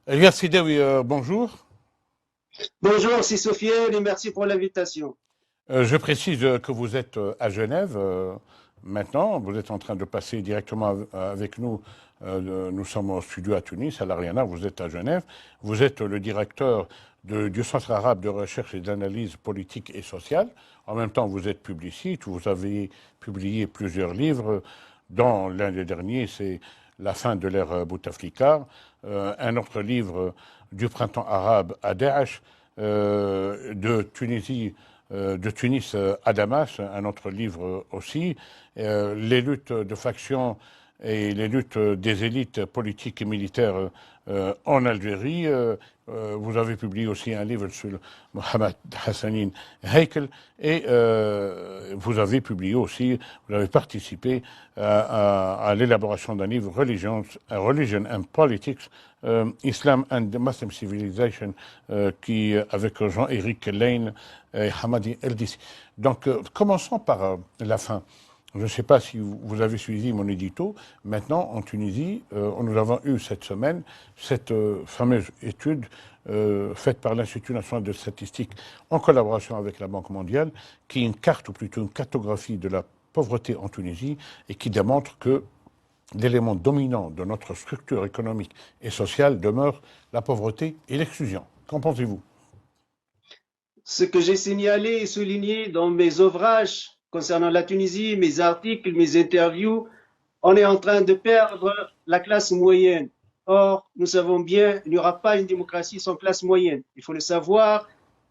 Elias Sidewi, bonjour. Bonjour, c'est Sofiane et merci pour l'invitation. Je précise que vous êtes à Genève maintenant. Vous êtes en train de passer directement avec nous. Nous sommes au studio à Tunis, à l'Ariana. Vous êtes à Genève. Vous êtes le directeur du Centre arabe de recherche et d'analyse politique et sociale. En même temps, vous êtes publiciste. Vous avez publié plusieurs livres. Dont l'un des derniers, c'est La fin de l'ère Bouteflika. Un autre livre, Du printemps arabe à Daesh. De Tunis à Damas, un autre livre aussi, les luttes de factions et les luttes des élites politiques et militaires en Algérie. Vous avez publié aussi un livre sur Mohamed Hassanin Heikel et vous avez publié aussi, vous avez participé à l'élaboration d'un livre Religion and Politics, Islam and the Muslim Civilization, qui avec Jean-Éric Lane et Hamadi Eldissi. Donc, commençons par la fin. Je ne sais pas si vous avez suivi mon édito. Maintenant, en Tunisie, nous avons eu cette semaine cette fameuse étude faite par l'Institut national de statistique en collaboration avec la Banque mondiale, qui est une carte, ou plutôt une cartographie de la pauvreté en Tunisie, et qui démontre que l'élément dominant de notre structure économique et sociale demeure la pauvreté et l'exclusion. Qu'en pensez-vous? Ce que j'ai signalé et souligné dans mes ouvrages concernant la Tunisie, mes articles, mes interviews, on est en train de perdre la classe moyenne. Or, nous savons bien, il n'y aura pas une démocratie sans classe moyenne. Il faut le savoir,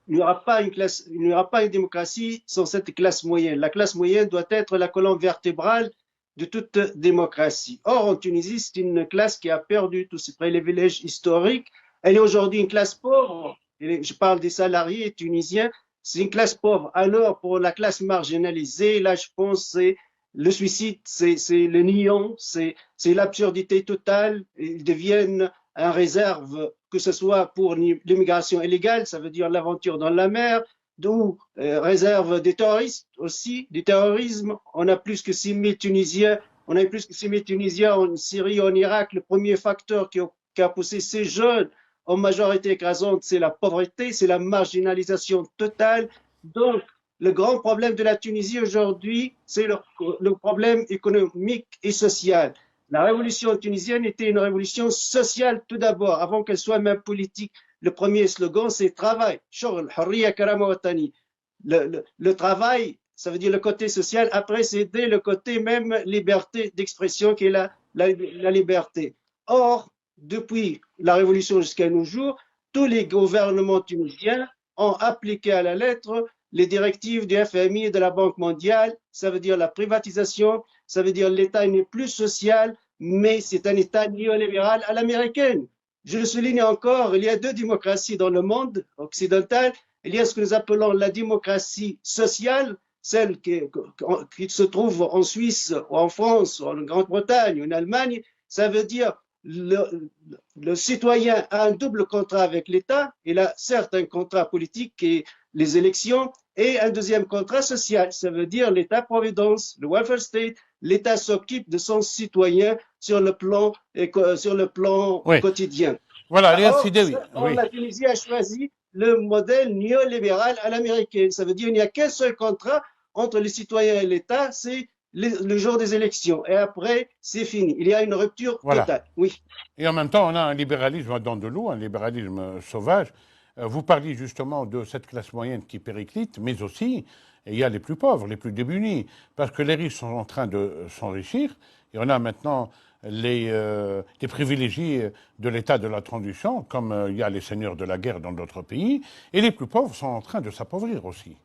il n'y aura pas une démocratie sans cette classe moyenne. La classe moyenne doit être la colonne vertébrale de toute démocratie. Or, en Tunisie, c'est une classe qui a perdu tous ses privilèges historiques. Elle est aujourd'hui une classe pauvre. Je parle des salariés tunisiens. C'est une classe pauvre. Alors, pour la classe marginalisée, là, je pense, c'est le suicide, c'est le niant, c'est l'absurdité totale. Ils deviennent un réserve, que ce soit pour l'immigration illégale, ça veut dire l'aventure dans la mer, d'où réserve des terroristes aussi, du terrorisme. On a plus que 6000 Tunisiens, on a plus que 6000 Tunisiens en Syrie, en Irak. Le premier facteur qui a poussé ces jeunes en majorité écrasante, c'est la pauvreté, c'est la marginalisation totale. Donc, le grand problème de la Tunisie aujourd'hui, c'est le problème économique et social. La révolution tunisienne était une révolution sociale tout d'abord, avant qu'elle soit même politique. Le premier slogan, c'est travail. Le travail, ça veut dire le côté social. Après, c'était le côté même liberté d'expression qui est la liberté. Or, depuis la révolution jusqu'à nos jours, tous les gouvernements tunisiens ont appliqué à la lettre les directives du FMI et de la Banque mondiale. Ça veut dire la privatisation, ça veut dire l'État n'est plus social, mais c'est un État néolibéral à l'américaine. Je le souligne encore, il y a deux démocraties dans le monde occidental. Il y a ce que nous appelons la démocratie sociale, celle qui se trouve en Suisse, ou en France, ou en Grande-Bretagne, ou en Allemagne. Ça veut dire le citoyen a un double contrat avec l'État. Il a certes un contrat politique et les élections, et un deuxième contrat social. Ça veut dire l'État-providence, le welfare state. L'État s'occupe de son citoyen sur le plan Oui. quotidien. Voilà, Elias Or, Sidewi, or, oui. la Tunisie a choisi le modèle néolibéral à l'américaine. Ça veut dire qu'il n'y a qu'un seul contrat entre les citoyens et l'État, c'est le jour des élections. Et après, c'est fini. Il y a une rupture Voilà. totale. Oui. Et en même temps, on a un libéralisme dans de l'eau, un libéralisme sauvage. Vous parliez justement de cette classe moyenne qui périclite, mais aussi, il y a les plus pauvres, les plus démunis, parce que les riches sont en train de s'enrichir, et on a maintenant les privilégiés de l'état de la transition, comme il y a les seigneurs de la guerre dans d'autres pays, et les plus pauvres sont en train de s'appauvrir aussi.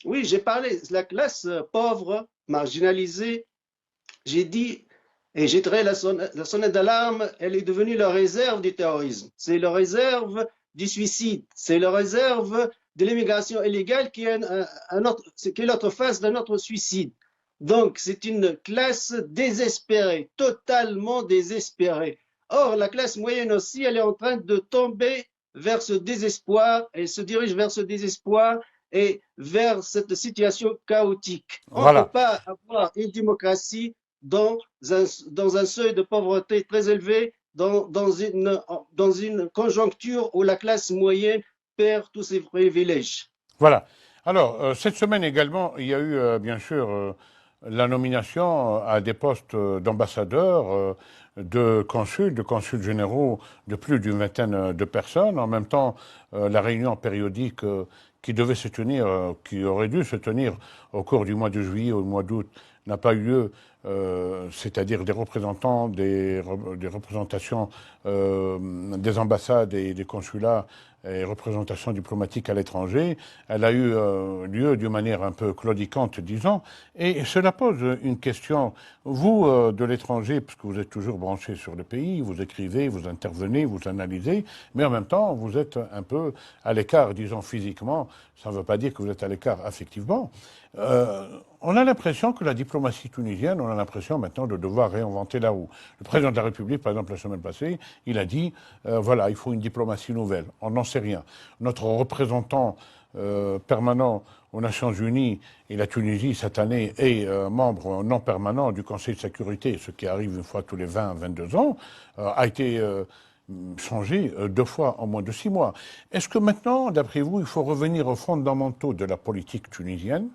Oui, j'ai parlé de la classe pauvre, marginalisée. J'ai dit, et j'ai tiré la sonnette d'alarme, elle est devenue la réserve du terrorisme. C'est la réserve du suicide. C'est la réserve de l'immigration illégale qui est l'autre face de notre suicide. Donc, c'est une classe désespérée, totalement désespérée. Or, la classe moyenne aussi, elle est en train de tomber vers ce désespoir, elle se dirige vers ce désespoir et vers cette situation chaotique. On ne peut Voilà. pas avoir une démocratie dans dans un seuil de pauvreté très élevé dans une conjoncture où la classe moyenne perd tous ses privilèges. Voilà. Alors, cette semaine également, il y a eu, bien sûr, la nomination à des postes d'ambassadeurs, de consuls généraux de plus d'une vingtaine de personnes. En même temps, la réunion périodique qui devait se tenir, qui aurait dû se tenir au cours du mois de juillet ou du mois d'août, n'a pas eu lieu, c'est-à-dire des représentants des représentations des ambassades et des consulats et représentations diplomatiques à l'étranger. Elle a eu lieu d'une manière un peu claudicante, disons, et cela pose une question. Vous, de l'étranger, parce que vous êtes toujours branché sur le pays, vous écrivez, vous intervenez, vous analysez, mais en même temps, vous êtes un peu à l'écart, disons physiquement, ça ne veut pas dire que vous êtes à l'écart affectivement. On a l'impression que la diplomatie tunisienne, on a l'impression maintenant de devoir réinventer la roue. Le président de la République, par exemple, la semaine passée, il a dit, voilà, il faut une diplomatie nouvelle. On n'en sait rien. Notre représentant permanent aux Nations Unies, et la Tunisie, cette année, est membre non permanent du Conseil de sécurité, ce qui arrive une fois tous les 20-22 ans, a été changé 2 fois en moins de 6 mois. Est-ce que maintenant, d'après vous, il faut revenir aux fondamentaux de la politique tunisienne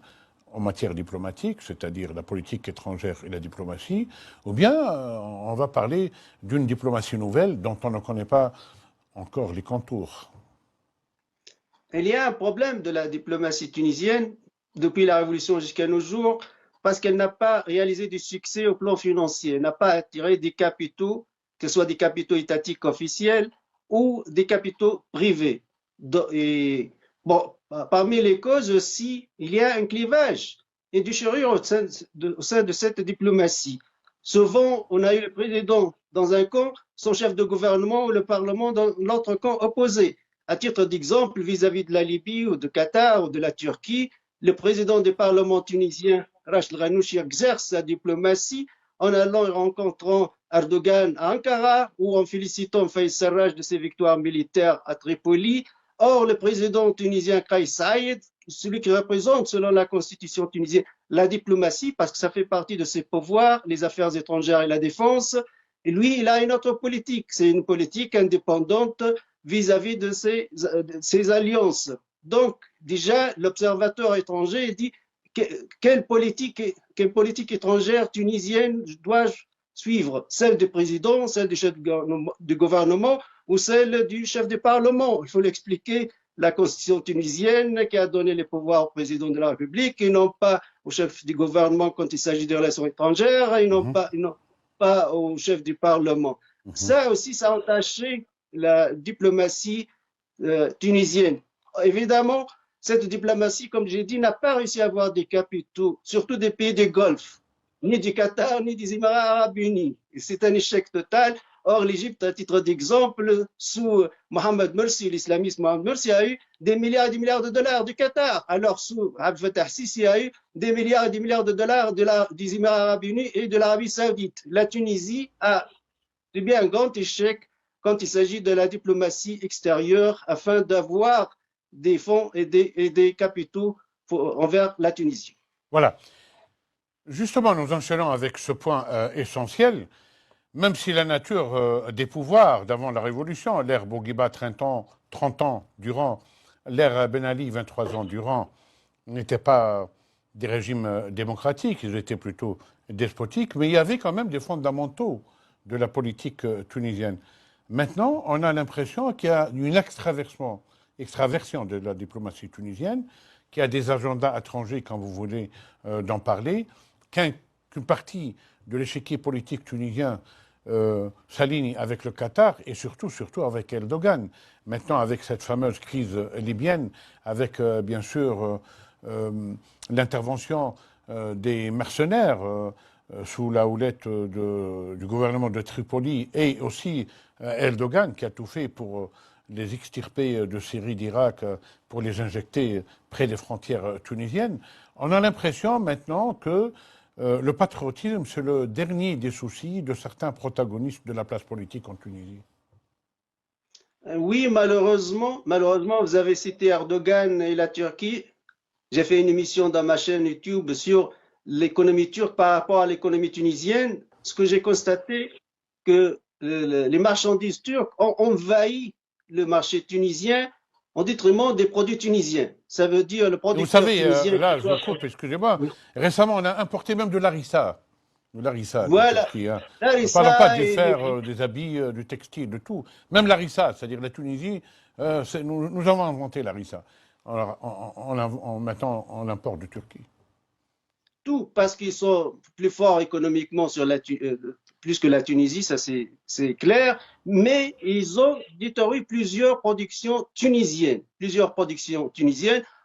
en matière diplomatique, c'est-à-dire la politique étrangère et la diplomatie, ou bien on va parler d'une diplomatie nouvelle dont on ne connaît pas encore les contours? Il y a un problème de la diplomatie tunisienne depuis la révolution jusqu'à nos jours, parce qu'elle n'a pas réalisé du succès au plan financier, elle n'a pas attiré des capitaux, que ce soit des capitaux étatiques officiels ou des capitaux privés. Et bon, parmi les causes aussi, il y a un clivage et du déchirure au sein de cette diplomatie. Souvent, on a eu le président dans un camp, son chef de gouvernement ou le Parlement dans l'autre camp opposé. À titre d'exemple, vis-à-vis de la Libye ou de Qatar ou de la Turquie, le président du Parlement tunisien, Rachid Ghannouchi, exerce sa diplomatie en allant et rencontrant Erdogan à Ankara ou en félicitant Fayez Sarraj de ses victoires militaires à Tripoli. Or, le président tunisien Kais Saïed, celui qui représente, selon la constitution tunisienne, la diplomatie, parce que ça fait partie de ses pouvoirs, les affaires étrangères et la défense, et lui, il a une autre politique. C'est une politique indépendante vis-à-vis de ses alliances. Donc, déjà, l'observateur étranger dit quelle politique étrangère tunisienne dois-je suivre? Celle du président, celle du chef du gouvernement ou celle du chef du Parlement? Il faut l'expliquer. La constitution tunisienne qui a donné les pouvoirs au président de la République et non pas au chef du gouvernement quand il s'agit de relations étrangères et non pas au chef du Parlement. Ça aussi, ça a entaché la diplomatie tunisienne. Évidemment, cette diplomatie, comme j'ai dit, n'a pas réussi à avoir des capitaux, surtout des pays du Golfe, ni du Qatar, ni des Émirats arabes unis. C'est un échec total. Or, l'Égypte, à titre d'exemple, sous Mohamed Morsi, l'islamiste Mohamed Morsi, a eu des milliards et des milliards de dollars du Qatar. Alors, sous Abdel Fattah Sisi, a eu des milliards et des milliards de dollars des Émirats arabes unis et de l'Arabie saoudite. La Tunisie a subi un grand échec quand il s'agit de la diplomatie extérieure afin d'avoir des fonds et des capitaux envers la Tunisie. Voilà. Justement, nous enchaînons avec ce point essentiel. Même si la nature des pouvoirs d'avant la Révolution, l'ère Bourguiba 30 ans durant, l'ère Ben Ali 23 ans durant, n'étaient pas des régimes démocratiques, ils étaient plutôt despotiques, mais il y avait quand même des fondamentaux de la politique tunisienne. Maintenant, on a l'impression qu'il y a une extraversion de la diplomatie tunisienne, qu'il y a des agendas étrangers, quand vous voulez d'en parler, qu'une partie de l'échiquier politique tunisien s'aligne avec le Qatar et surtout avec Erdogan. Maintenant, avec cette fameuse crise libyenne, avec bien sûr l'intervention des mercenaires sous la houlette du gouvernement de Tripoli et aussi Erdogan qui a tout fait pour les extirper de Syrie, d'Irak, pour les injecter près des frontières tunisiennes. On a l'impression maintenant que le patriotisme, c'est le dernier des soucis de certains protagonistes de la place politique en Tunisie. Oui, malheureusement, vous avez cité Erdogan et la Turquie. J'ai fait une émission dans ma chaîne YouTube sur l'économie turque par rapport à l'économie tunisienne. Ce que j'ai constaté, que les marchandises turques ont envahi le marché tunisien en détriment des produits tunisiens. Ça veut dire le Vous producteur savez, tunisien qui là, je vous doit... coupe, excusez-moi. Oui. Récemment, on a importé même de larissa de Voilà, Turquie. Hein. Ne parlons pas Larissa du et fer, les... des habits, du textile, de tout. Même larissa, c'est-à-dire la Tunisie, nous avons inventé larissa. Alors, maintenant, on importe de Turquie. Tout parce qu'ils sont plus forts économiquement sur plus que la Tunisie, ça c'est clair, mais ils ont détruit plusieurs productions tunisiennes.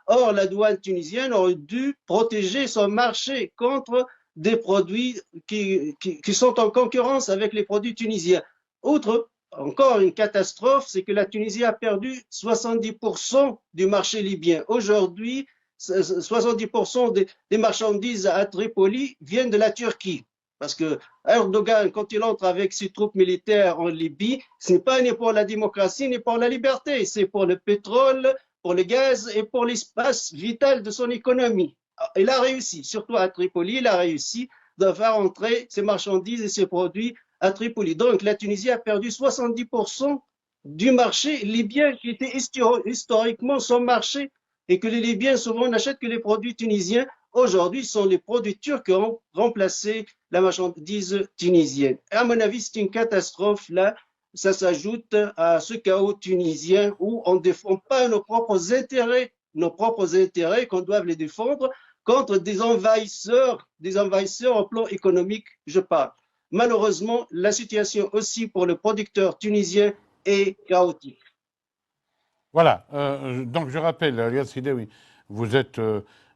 Or, la douane tunisienne aurait dû protéger son marché contre des produits qui sont en concurrence avec les produits tunisiens. Outre, encore une catastrophe, c'est que la Tunisie a perdu 70% du marché libyen. Aujourd'hui, 70% des marchandises à Tripoli viennent de la Turquie. Parce que Erdogan, quand il entre avec ses troupes militaires en Libye, ce n'est pas ni pour la démocratie ni pour la liberté, c'est pour le pétrole, pour le gaz et pour l'espace vital de son économie. Il a réussi, surtout à Tripoli, il a réussi de faire entrer ses marchandises et ses produits à Tripoli. Donc la Tunisie a perdu 70% du marché libyen qui était historiquement son marché et que les Libyens souvent n'achètent que les produits tunisiens. Aujourd'hui, ce sont les produits turcs qui ont remplacé la marchandise tunisienne. Et à mon avis, c'est une catastrophe là. Ça s'ajoute à ce chaos tunisien où on ne défend pas nos propres intérêts qu'on doit les défendre contre des envahisseurs au plan économique, je parle. Malheureusement, la situation aussi pour le producteur tunisien est chaotique. Voilà. Donc, je rappelle, Riyad Sidawi, vous êtes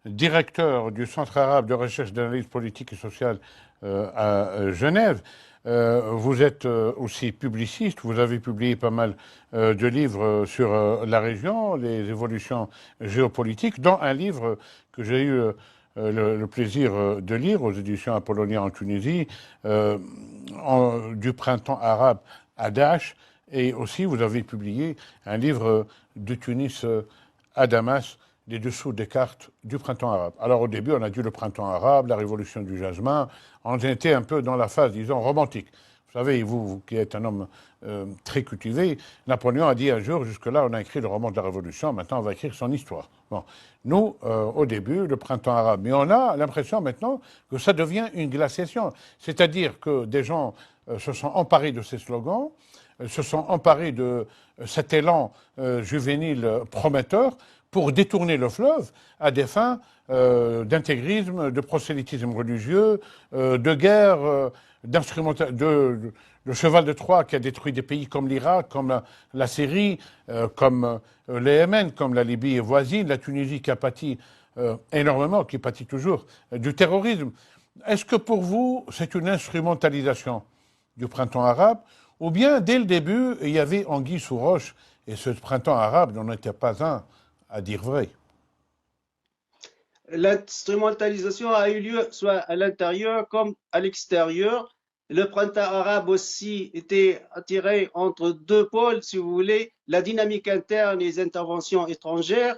directeur du Centre arabe de recherche d'analyse politique et sociale à Genève. Vous êtes aussi publiciste. Vous avez publié pas mal de livres sur la région, les évolutions géopolitiques, dont un livre que j'ai eu le plaisir de lire aux éditions Apollonia en Tunisie, du printemps arabe à Daesh. Et aussi, vous avez publié un livre de Tunis à Damas, les dessous des cartes du printemps arabe. Alors au début, on a dit le printemps arabe, la révolution du jasmin. On était un peu dans la phase, disons, romantique. Vous savez, vous qui êtes un homme très cultivé, Napoléon a dit un jour, jusque-là, on a écrit le roman de la Révolution, maintenant on va écrire son histoire. Bon. Nous, au début, le printemps arabe. Mais on a l'impression maintenant que ça devient une glaciation. C'est-à-dire que des gens se sont emparés de ces slogans, se sont emparés de cet élan juvénile prometteur pour détourner le fleuve à des fins d'intégrisme, de prosélytisme religieux, de guerre, de cheval de Troie qui a détruit des pays comme l'Irak, comme la Syrie, comme le Yémen, comme la Libye voisine, la Tunisie qui a pâti énormément, qui pâtit toujours du terrorisme. Est-ce que pour vous, c'est une instrumentalisation du printemps arabe, ou bien dès le début, il y avait anguille sous roche, et ce printemps arabe n'en était pas un, à dire vrai? L'instrumentalisation a eu lieu soit à l'intérieur comme à l'extérieur. Le printemps arabe aussi était attiré entre deux pôles, si vous voulez, la dynamique interne et les interventions étrangères.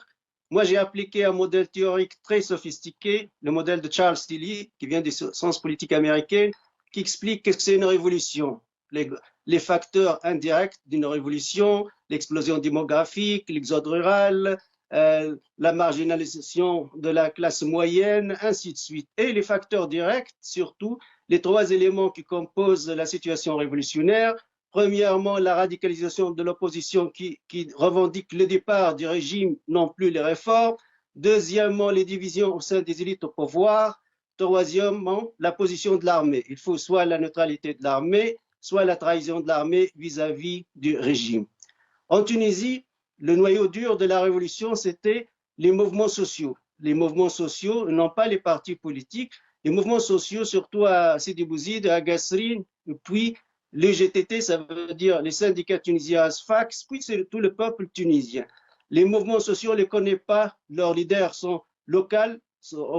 Moi, j'ai appliqué un modèle théorique très sophistiqué, le modèle de Charles Tilly, qui vient des sciences politiques américaines, qui explique qu'est-ce que c'est une révolution. Les facteurs indirects d'une révolution, l'explosion démographique, l'exode rural, la marginalisation de la classe moyenne, ainsi de suite. Et les facteurs directs, surtout, les trois éléments qui composent la situation révolutionnaire. Premièrement, la radicalisation de l'opposition qui revendique le départ du régime, non plus les réformes. Deuxièmement, les divisions au sein des élites au pouvoir. Troisièmement, la position de l'armée. Il faut soit la neutralité de l'armée, soit la trahison de l'armée vis-à-vis du régime. En Tunisie, le noyau dur de la révolution, c'était les mouvements sociaux. Les mouvements sociaux, non pas les partis politiques, les mouvements sociaux, surtout à Sidi Bouzid, à Gasserine, puis les GTT, ça veut dire les syndicats tunisiens ASFAX, puis c'est tout le peuple tunisien. Les mouvements sociaux, on ne les connaît pas, leurs leaders sont locaux,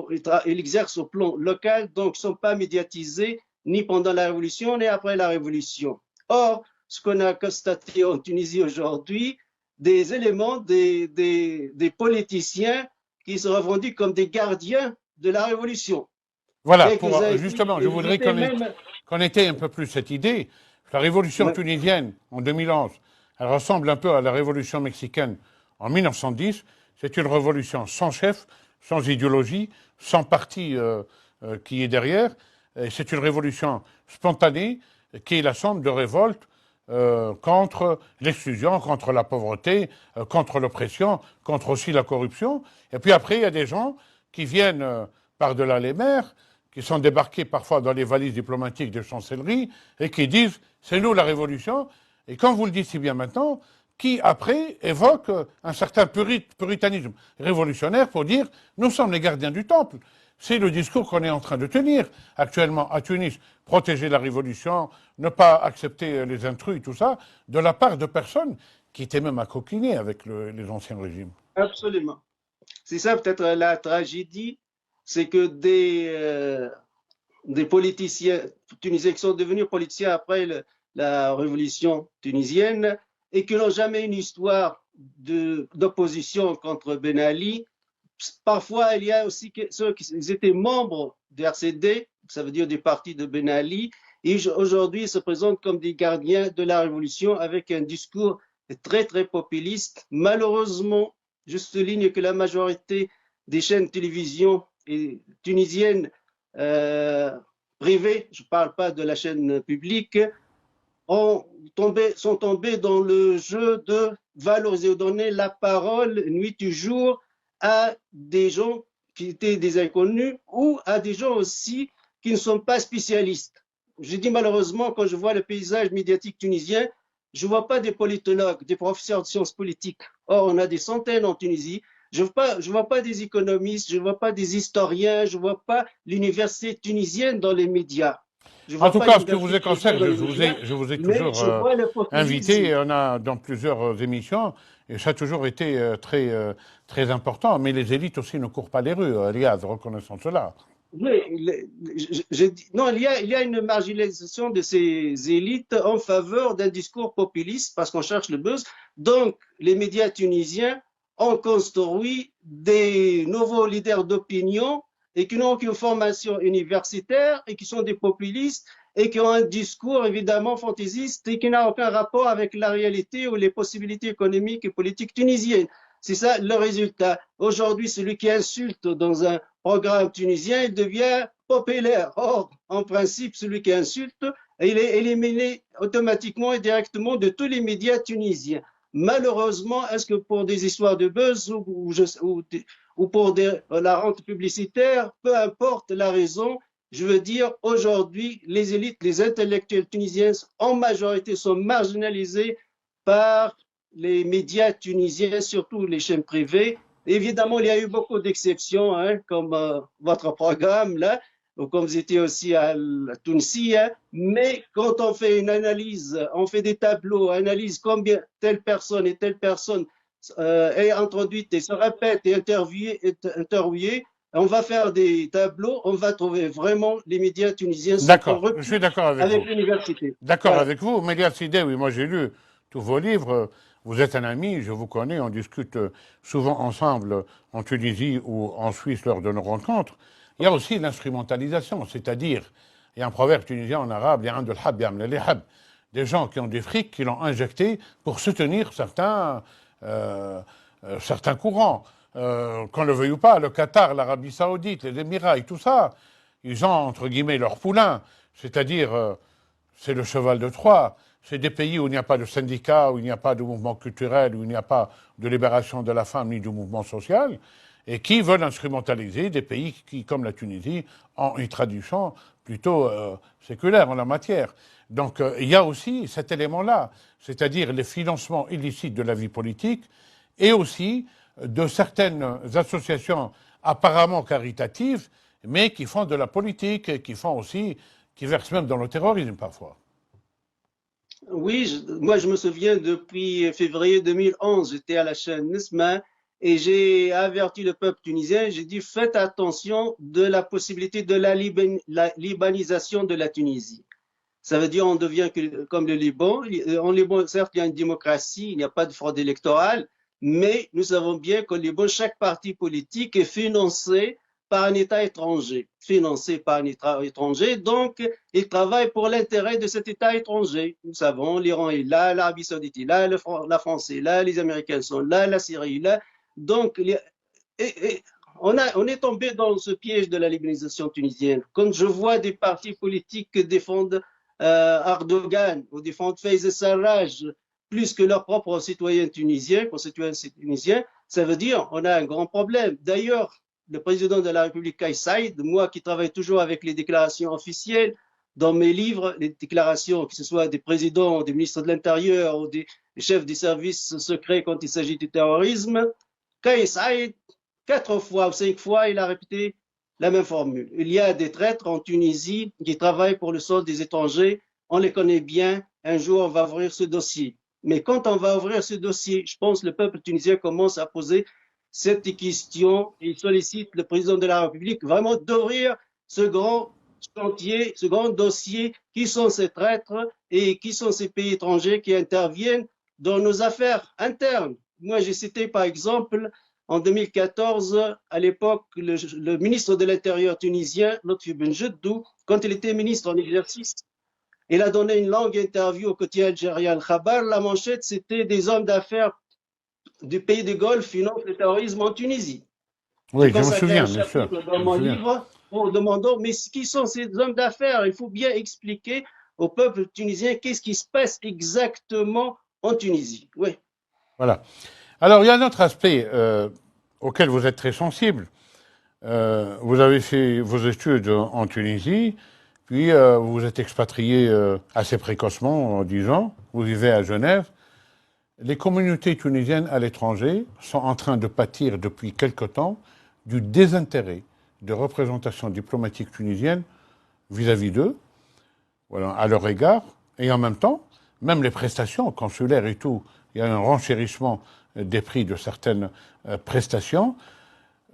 ils exercent au plan local, donc ils ne sont pas médiatisés ni pendant la révolution, ni après la révolution. Or, ce qu'on a constaté en Tunisie aujourd'hui, des éléments, des politiciens qui se revendiquent comme des gardiens de la révolution. Voilà, justement, je voudrais qu'on ait un peu plus cette idée. La révolution Ouais, tunisienne en 2011, elle ressemble un peu à la révolution mexicaine en 1910. C'est une révolution sans chef, sans idéologie, sans parti qui est derrière. C'est une révolution spontanée qui est la somme de révoltes contre l'exclusion, contre la pauvreté, contre l'oppression, contre aussi la corruption. Et puis après, il y a des gens qui viennent par-delà les mers, qui sont débarqués parfois dans les valises diplomatiques des chancelleries et qui disent c'est nous la révolution. Et comme vous le dites si bien maintenant, qui après évoque un certain puritanisme révolutionnaire pour dire nous sommes les gardiens du temple. C'est le discours qu'on est en train de tenir actuellement à Tunis. Protéger la révolution, ne pas accepter les intrus, tout ça, de la part de personnes qui étaient même à coquiner avec les anciens régimes. absolument. C'est ça peut-être la tragédie, c'est que des politiciens tunisiens qui sont devenus politiciens après la révolution tunisienne et qui n'ont jamais une histoire d'opposition contre Ben Ali. Parfois, il y a aussi ceux qui étaient membres du RCD, ça veut dire du parti de Ben Ali, et aujourd'hui ils se présentent comme des gardiens de la révolution avec un discours très très populiste. Malheureusement, je souligne que la majorité des chaînes de télévision tunisiennes euh, privées, je ne parle pas de la chaîne publique, sont tombés dans le jeu de valoriser ou donner la parole nuit et jour à des gens qui étaient des inconnus ou à des gens aussi qui ne sont pas spécialistes. Je dis malheureusement, quand je vois le paysage médiatique tunisien, je ne vois pas des politologues, des professeurs de sciences politiques. Or, on a des centaines en Tunisie. Je ne vois pas des économistes, je ne vois pas des historiens, je ne vois pas l'université tunisienne dans les médias. Je ne En vois tout pas cas, en ce qui l'université vous tunisienne concerne, dans les médias, je vous ai mais toujours je vois le invité, populisme. et on a dans plusieurs émissions, et ça a toujours été très important. Mais les élites aussi ne courent pas les rues, Riyad, reconnaissons cela. Oui, non, il y a une marginalisation de ces élites en faveur d'un discours populiste parce qu'on cherche le buzz. Donc, les médias tunisiens ont construit des nouveaux leaders d'opinion et qui n'ont aucune formation universitaire et qui sont des populistes et qui ont un discours évidemment fantaisiste et qui n'a aucun rapport avec la réalité ou les possibilités économiques et politiques tunisiennes. C'est ça le résultat. Aujourd'hui, celui qui insulte dans un programme tunisien, il devient populaire. Or, en principe, celui qui insulte, il est éliminé automatiquement et directement de tous les médias tunisiens. Malheureusement, est-ce que pour des histoires de buzz ou pour la rente publicitaire, peu importe la raison, je veux dire, aujourd'hui, les élites, les intellectuels tunisiens, en majorité, sont marginalisés par les médias tunisiens, surtout les chaînes privées. Évidemment, il y a eu beaucoup d'exceptions, hein, comme votre programme là, ou comme vous étiez aussi à Tunisie, hein, mais quand on fait une analyse, on fait des tableaux, analyse combien telle personne et telle personne est introduite et se répète et interviewée, on va faire des tableaux, on va trouver vraiment les médias tunisiens sont en D'accord, je suis rupture d'accord avec avec vous. l'université. D'accord Voilà. avec vous. Mélias Sidé, oui, moi j'ai lu tous vos livres. Vous êtes un ami, je vous connais, on discute souvent ensemble en Tunisie ou en Suisse lors de nos rencontres. Il y a aussi l'instrumentalisation, c'est-à-dire, il y a un proverbe tunisien en arabe, il y a un de l'hab, des gens qui ont des frics, qui l'ont injecté pour soutenir certains courants. Qu'on le veuille ou pas, le Qatar, l'Arabie Saoudite, les Émirats et tout ça, ils ont entre guillemets leur poulain, c'est-à-dire c'est le cheval de Troie. C'est des pays où il n'y a pas de syndicats, où il n'y a pas de mouvement culturel, où il n'y a pas de libération de la femme ni de mouvement social, et qui veulent instrumentaliser des pays qui, comme la Tunisie, ont une tradition plutôt séculaire en la matière. Donc il y a aussi cet élément-là, c'est-à-dire les financements illicites de la vie politique, et aussi de certaines associations apparemment caritatives, mais qui font de la politique, et qui font aussi, qui versent même dans le terrorisme parfois. Oui, moi je me souviens depuis février 2011, j'étais à la chaîne Nisma et j'ai averti le peuple tunisien, j'ai dit faites attention de la possibilité de la libanisation de la Tunisie. Ça veut dire on devient comme le Liban. En Liban, certes, il y a une démocratie, il n'y a pas de fraude électorale, mais nous savons bien qu'au Liban, chaque parti politique est financé par un État étranger, financé par un État étranger, donc ils travaillent pour l'intérêt de cet État étranger. Nous savons, l'Iran est là, l'Arabie Saoudite est là, la France est là, les Américains sont là, la Syrie est là. Donc, on est tombé dans ce piège de la libéralisation tunisienne. Quand je vois des partis politiques défendre Erdogan ou défendre Fayez Sarraj plus que leurs propres citoyens tunisiens, ça veut dire qu'on a un grand problème. D'ailleurs, le président de la République, Kais Saïd, moi qui travaille toujours avec les déclarations officielles, dans mes livres, les déclarations, que ce soit des présidents, des ministres de l'Intérieur ou des chefs des services secrets quand il s'agit du terrorisme, Kais Saïd, 4 fois ou 5 fois, il a répété la même formule. Il y a des traîtres en Tunisie qui travaillent pour le sol des étrangers. On les connaît bien. Un jour, on va ouvrir ce dossier. Mais quand on va ouvrir ce dossier, je pense que le peuple tunisien commence à poser cette question et sollicite le président de la République vraiment d'ouvrir ce grand chantier, ce grand dossier, qui sont ces traîtres et qui sont ces pays étrangers qui interviennent dans nos affaires internes. Moi, j'ai cité par exemple en 2014, à l'époque, le ministre de l'Intérieur tunisien, Lotfi Benjedou, quand il était ministre en exercice, il a donné une longue interview au quotidien algérien Al-Khabar. La manchette, c'était des hommes d'affaires du pays de Golfe financent le terrorisme en Tunisie. Oui, je me souviens, bien sûr. Dans mon livre, en demandant, mais qui sont ces hommes d'affaires? Il faut bien expliquer au peuple tunisien qu'est-ce qui se passe exactement en Tunisie. Oui. Voilà. Alors, il y a un autre aspect auquel vous êtes très sensible. Vous avez fait vos études en Tunisie, puis vous vous êtes expatrié assez précocement, en 10 ans. Vous vivez à Genève. Les communautés tunisiennes à l'étranger sont en train de pâtir depuis quelque temps du désintérêt de représentation diplomatique tunisienne vis-à-vis d'eux, voilà, à leur égard, et en même temps, même les prestations consulaires et tout, il y a un renchérissement des prix de certaines prestations,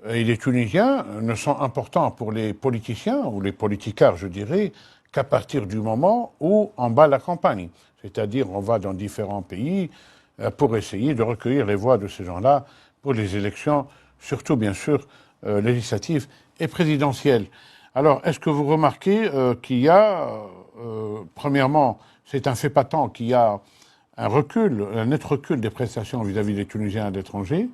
et les Tunisiens ne sont importants pour les politiciens, ou les politicards, je dirais, qu'à partir du moment où on bat la campagne. C'est-à-dire, on va dans différents pays pour essayer de recueillir les voix de ces gens-là pour les élections, surtout, bien sûr, législatives et présidentielles. Alors, est-ce que vous remarquez qu'il y a, premièrement, c'est un fait patent qu'il y a un recul, un net recul des prestations vis-à-vis des Tunisiens à l'étranger,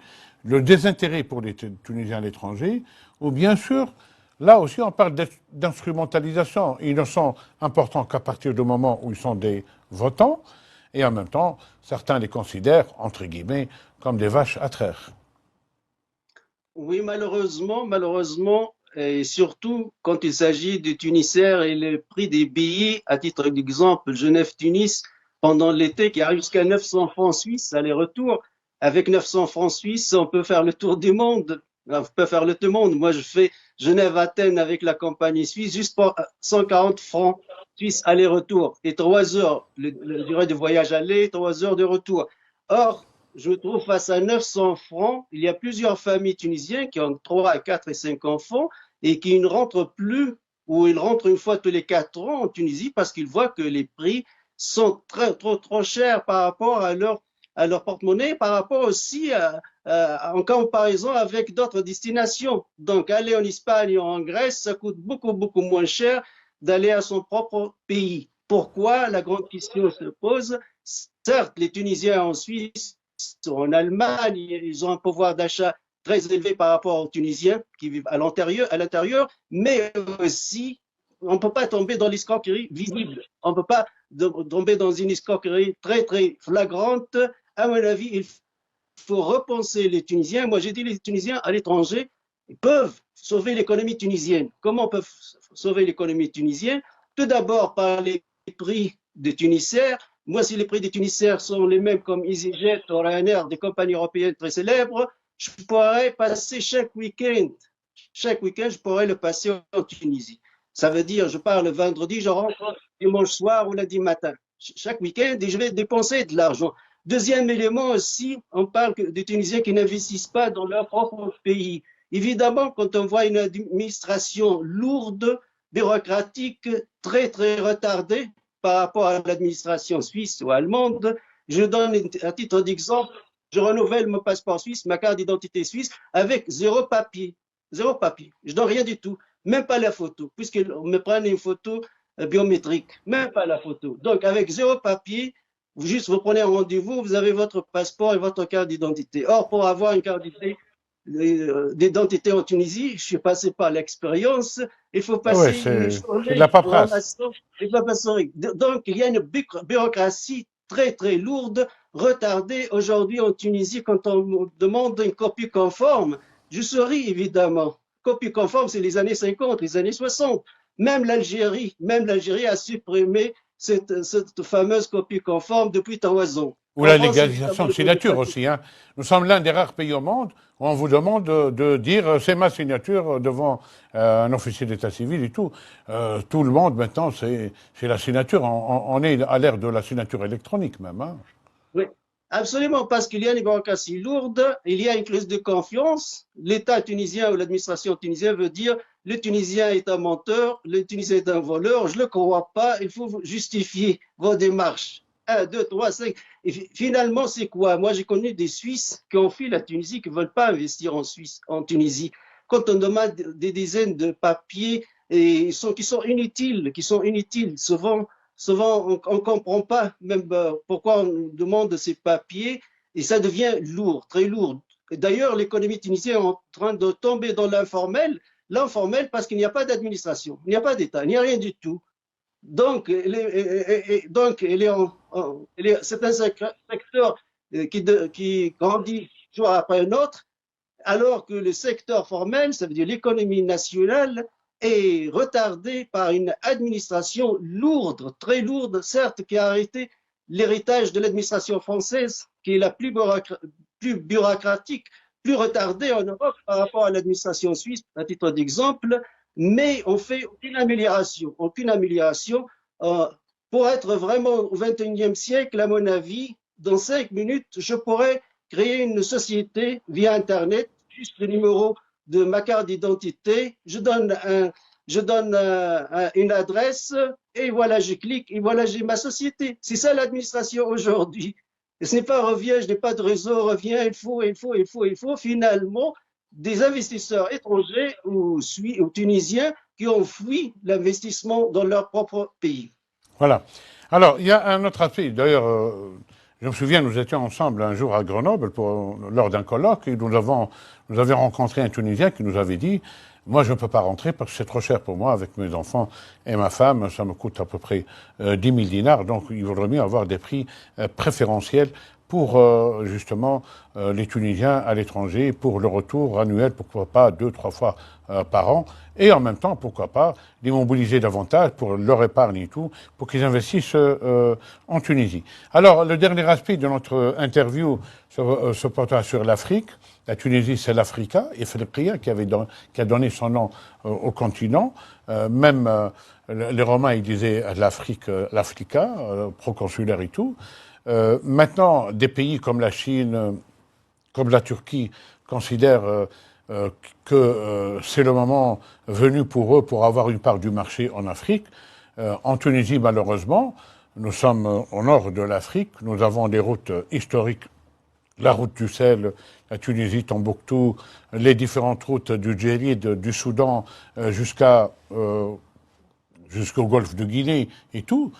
le désintérêt pour les Tunisiens à l'étranger, ou bien sûr, là aussi on parle d'instrumentalisation. Ils ne sont importants qu'à partir du moment où ils sont des votants, et en même temps, certains les considèrent, entre guillemets, comme des vaches à traire. Oui, malheureusement, et surtout quand il s'agit des Tunisers et le prix des billets, à titre d'exemple, Genève-Tunis, pendant l'été, qui arrive jusqu'à 900 francs suisses, aller-retour. Avec 900 francs suisses, on peut faire le tour du monde. On peut faire le tour du monde. Moi, je fais Genève-Athènes avec la compagnie suisse, juste pour 140 francs suisses aller-retour. Et 3 heures, la durée de voyage aller, 3 heures de retour. Or, je me trouve face à 900 francs. Il y a plusieurs familles tunisiennes qui ont 3, 4 et 5 enfants et qui ne rentrent plus, ou ils rentrent une fois tous les 4 ans en Tunisie parce qu'ils voient que les prix sont trop chers par rapport à leur porte-monnaie, par rapport aussi en comparaison avec d'autres destinations. Donc, aller en Espagne ou en Grèce, ça coûte beaucoup moins cher d'aller à son propre pays. Pourquoi? La grande question se pose. Certes, les Tunisiens en Suisse, en Allemagne, ils ont un pouvoir d'achat très élevé par rapport aux Tunisiens qui vivent à l'intérieur, mais aussi, on ne peut pas tomber dans l'escroquerie visible. On ne peut pas tomber dans une escroquerie très flagrante. À mon avis, il faut repenser les Tunisiens. Moi, j'ai dit les Tunisiens à l'étranger peuvent sauver l'économie tunisienne. Comment peuvent sauver l'économie tunisienne? Tout d'abord par les prix des Tunisaires. Moi, si les prix des Tunisaires sont les mêmes comme EasyJet ou Ryanair, des compagnies européennes très célèbres, je pourrais passer chaque week-end, je pourrais le passer en Tunisie. Ça veut dire, je pars le vendredi, je rentre dimanche soir ou lundi matin. Chaque week-end, et je vais dépenser de l'argent. Deuxième élément aussi, on parle des Tunisiens qui n'investissent pas dans leur propre pays. Évidemment, quand on voit une administration lourde, bureaucratique, très retardée par rapport à l'administration suisse ou allemande, je donne à titre d'exemple, je renouvelle mon passeport suisse, ma carte d'identité suisse, avec 0 papier. Zéro papier. Je donne rien du tout. Même pas la photo, puisqu'on me prend une photo biométrique. Même pas la photo. Donc, avec zéro papier, vous prenez un rendez-vous, vous avez votre passeport et votre carte d'identité. Or, pour avoir une carte d'identité en Tunisie, je suis passé par l'expérience, il faut Oui, passer une c'est de la journée en paperasse. ambassade et paperasserie. Donc, il y a une bureaucratie très, très lourde, retardée aujourd'hui en Tunisie quand on me demande une copie conforme. Je souris évidemment. Copie conforme, c'est les années 50, les années 60. Même l'Algérie a supprimé cette fameuse copie conforme depuis Taouazon. Ou En la France, évidemment, légalisation de le code signature aussi. Hein. Nous sommes l'un des rares pays au monde où on vous demande de dire c'est ma signature devant un officier d'état civil et tout. Tout le monde maintenant, c'est la signature. On est à l'ère de la signature électronique même. Hein. Oui, absolument, parce qu'il y a une bureaucratie lourde, il y a une crise de confiance. L'État tunisien ou l'administration tunisienne veut dire le Tunisien est un menteur, le Tunisien est un voleur, je ne le crois pas, il faut justifier vos démarches. Un, deux, trois, cinq. Et finalement, c'est quoi? Moi, j'ai connu des Suisses qui ont fui la Tunisie, qui ne veulent pas investir en Suisse, en Tunisie. Quand on demande des dizaines de papiers qui sont inutiles, souvent, on ne comprend pas même pourquoi on demande ces papiers et ça devient lourd, très lourd. D'ailleurs, l'économie tunisienne est en train de tomber dans l'informel parce qu'il n'y a pas d'administration, il n'y a pas d'État, il n'y a rien du tout. Donc, c'est un secteur qui grandit jour après un autre alors que le secteur formel, ça veut dire l'économie nationale, est retardé par une administration lourde, très lourde, certes, qui a arrêté l'héritage de l'administration française, qui est la plus bureaucratique, plus retardée en Europe par rapport à l'administration suisse, à titre d'exemple, mais on fait aucune amélioration, aucune amélioration. Euh, pour être vraiment au XXIe siècle, à mon avis, dans 5 minutes, je pourrais créer une société via Internet, juste le numéro de ma carte d'identité, je donne une adresse et voilà, je clique et voilà, j'ai ma société. C'est ça l'administration aujourd'hui. Et ce n'est pas reviens, je n'ai pas de réseau, reviens, il faut. Finalement, des investisseurs étrangers ou tunisiens qui ont fui l'investissement dans leur propre pays. Voilà. Alors, il y a un autre aspect. D'ailleurs, je me souviens, nous étions ensemble un jour à Grenoble lors d'un colloque et nous avions rencontré un Tunisien qui nous avait dit moi, je ne peux pas rentrer parce que c'est trop cher pour moi avec mes enfants et ma femme. Ça me coûte à peu près 10 000 dinars. Donc, il vaudrait mieux avoir des prix préférentiels pour justement les Tunisiens à l'étranger, pour le retour annuel, pourquoi pas 2, 3 fois par an, et en même temps, pourquoi pas, les mobiliser davantage pour leur épargne et tout, pour qu'ils investissent en Tunisie. Alors, le dernier aspect de notre interview se portera sur l'Afrique. La Tunisie, c'est l'Africa, Ifriqiya, qui a donné son nom au continent. Même les Romains, ils disaient l'Afrique, l'Africa, proconsulaire et tout. Maintenant, des pays comme la Chine, comme la Turquie, considèrent que c'est le moment venu pour eux pour avoir une part du marché en Afrique. En Tunisie, malheureusement, nous sommes au nord de l'Afrique, nous avons des routes historiques, la route du sel, la Tunisie, Tombouctou, les différentes routes du Djérid, du Soudan jusqu'au golfe de Guinée et tout.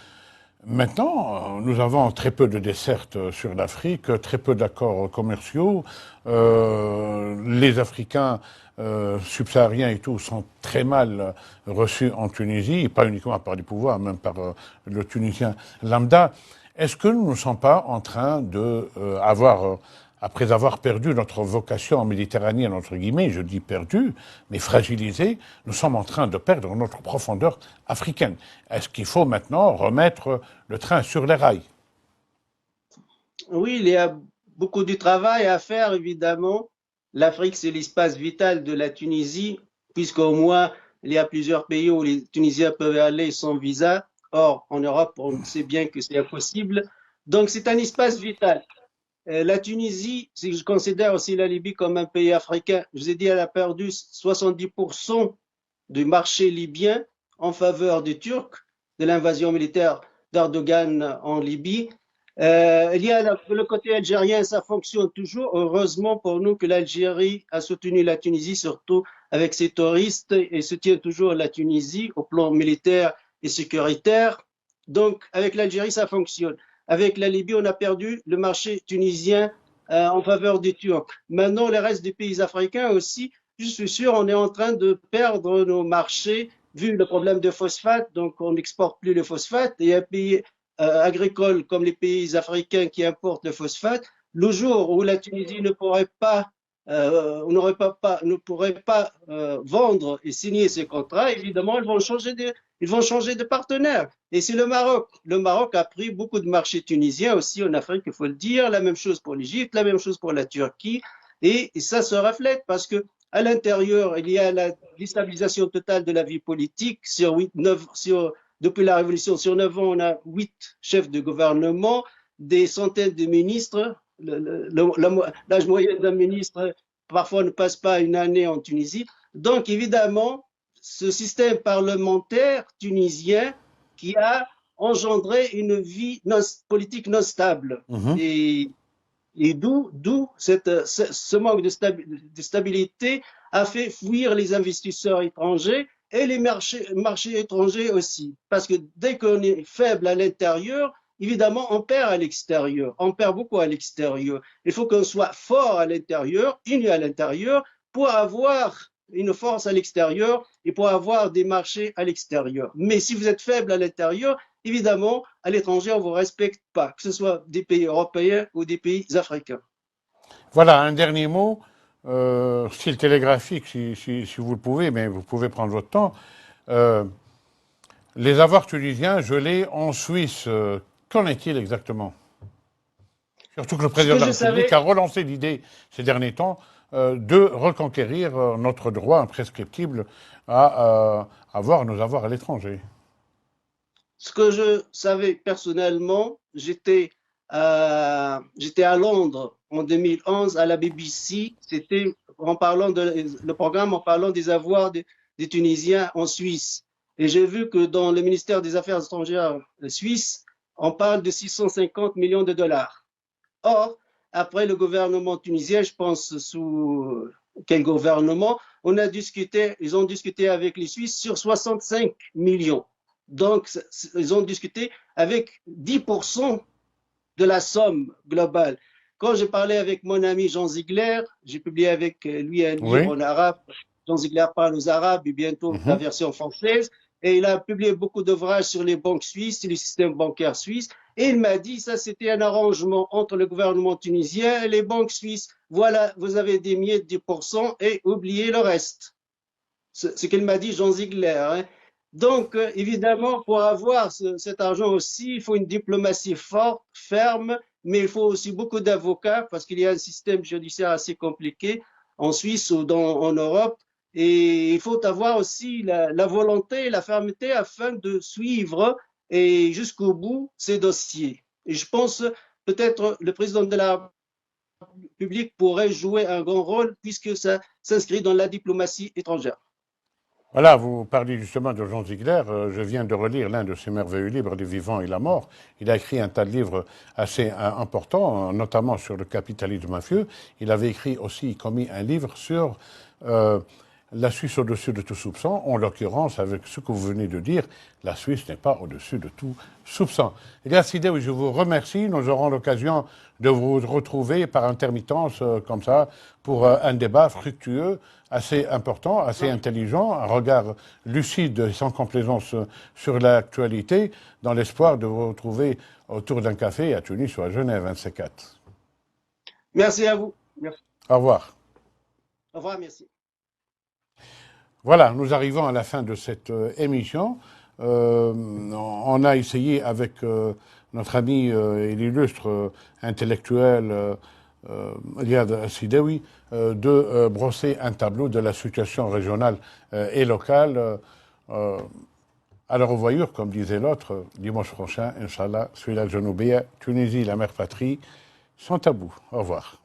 Maintenant, nous avons très peu de dessertes sur l'Afrique, très peu d'accords commerciaux. Les Africains subsahariens et tout sont très mal reçus en Tunisie, pas uniquement par les pouvoirs, même par le Tunisien lambda. Est-ce que nous ne sommes pas en train de après avoir perdu notre vocation méditerranéenne, entre guillemets, je dis perdu, mais fragilisée, nous sommes en train de perdre notre profondeur africaine. Est-ce qu'il faut maintenant remettre le train sur les rails? Oui, il y a beaucoup de travail à faire, évidemment. L'Afrique, c'est l'espace vital de la Tunisie, puisqu'au moins, il y a plusieurs pays où les Tunisiens peuvent aller sans visa. Or, en Europe, on sait bien que c'est impossible. Donc, c'est un espace vital. La Tunisie, si je considère aussi la Libye comme un pays africain, je vous ai dit, elle a perdu 70% du marché libyen en faveur des Turcs, de l'invasion militaire d'Erdogan en Libye. Il y a le côté algérien, ça fonctionne toujours. Heureusement pour nous que l'Algérie a soutenu la Tunisie, surtout avec ses touristes, et soutient toujours la Tunisie au plan militaire et sécuritaire. Donc, avec l'Algérie, ça fonctionne. Avec la Libye, on a perdu le marché tunisien en faveur des Turcs. Maintenant, les restes des pays africains aussi, je suis sûr, on est en train de perdre nos marchés vu le problème de phosphate. Donc, on n'exporte plus le phosphate. Et un pays agricoles comme les pays africains qui importent le phosphate, le jour où la Tunisie ne pourrait pas, ne pourrait pas vendre et signer ces contrats, évidemment, ils vont changer de partenaire. Et c'est le Maroc. Le Maroc a pris beaucoup de marchés tunisiens aussi en Afrique, il faut le dire. La même chose pour l'Égypte, la même chose pour la Turquie. Et ça se reflète parce que à l'intérieur, il y a la déstabilisation totale de la vie politique sur 9, depuis la Révolution. Sur 9 ans, on a 8 chefs de gouvernement, des centaines de ministres. L'âge moyen d'un ministre, parfois, ne passe pas une année en Tunisie. Donc, évidemment, ce système parlementaire tunisien qui a engendré une vie politique non stable. Mhm. Et d'où ce manque de stabilité a fait fuir les investisseurs étrangers et les marchés étrangers aussi. Parce que dès qu'on est faible à l'intérieur, évidemment, on perd à l'extérieur. On perd beaucoup à l'extérieur. Il faut qu'on soit fort à l'intérieur, uni à l'intérieur, pour avoir une force à l'extérieur et pour avoir des marchés à l'extérieur. Mais si vous êtes faible à l'intérieur, évidemment, à l'étranger, on ne vous respecte pas, que ce soit des pays européens ou des pays africains. Voilà, un dernier mot, style télégraphique si vous le pouvez, mais vous pouvez prendre votre temps. Euh, les avoirs tunisiens gelés en Suisse, qu'en est-il exactement? Surtout que le Ce président que de la je République savais, a relancé l'idée ces derniers temps de reconquérir notre droit imprescriptible à avoir nos avoirs à l'étranger. ce que je savais personnellement, j'étais à Londres en 2011 à la BBC. C'était en parlant le programme en parlant des avoirs des Tunisiens en Suisse. Et j'ai vu que dans le ministère des Affaires étrangères suisse, on parle de 650 millions de dollars. Or, après le gouvernement tunisien, je pense sous quel gouvernement, ils ont discuté avec les Suisses sur 65 millions. Donc, ils ont discuté avec 10% de la somme globale. Quand j'ai parlé avec mon ami Jean Ziegler, j'ai publié avec lui un livre Oui. en arabe. Jean Ziegler parle aux Arabes et bientôt la Mhm. version française. Et il a publié beaucoup d'ouvrages sur les banques suisses, le système bancaire suisse. Et il m'a dit, ça c'était un arrangement entre le gouvernement tunisien et les banques suisses. Voilà, vous avez des miettes de 10% et oubliez le reste. Ce qu'il m'a dit Jean Ziegler. Hein. Donc, évidemment, pour avoir cet argent aussi, il faut une diplomatie forte, ferme, mais il faut aussi beaucoup d'avocats parce qu'il y a un système judiciaire assez compliqué en Suisse ou en Europe. Et il faut avoir aussi la volonté et la fermeté afin de suivre et jusqu'au bout ces dossiers. Et je pense peut-être le président de la République pourrait jouer un grand rôle puisque ça s'inscrit dans la diplomatie étrangère. Voilà, vous parlez justement de Jean Ziegler. Je viens de relire l'un de ses merveilleux livres, Les vivants et la mort. Il a écrit un tas de livres assez importants, notamment sur le capitalisme mafieux. Il avait écrit aussi, commis un livre sur euh, la Suisse au-dessus de tout soupçon. En l'occurrence, avec ce que vous venez de dire, la Suisse n'est pas au-dessus de tout soupçon. Elias Sidé, je vous remercie. Nous aurons l'occasion de vous retrouver par intermittence, comme ça, pour un débat fructueux, assez important, assez intelligent, un regard lucide et sans complaisance sur l'actualité, dans l'espoir de vous retrouver autour d'un café à Tunis ou à Genève, un de ces quatre. Merci à vous. Merci. Au revoir. Au revoir, merci. Voilà, nous arrivons à la fin de cette émission. On a essayé avec notre ami et l'illustre intellectuel Eliad Sidewi de brosser un tableau de la situation régionale et locale. À la revoyure, comme disait l'autre, dimanche prochain, Inch'Allah, celui-là, Tunisie, la mère patrie, sans tabou. Au revoir.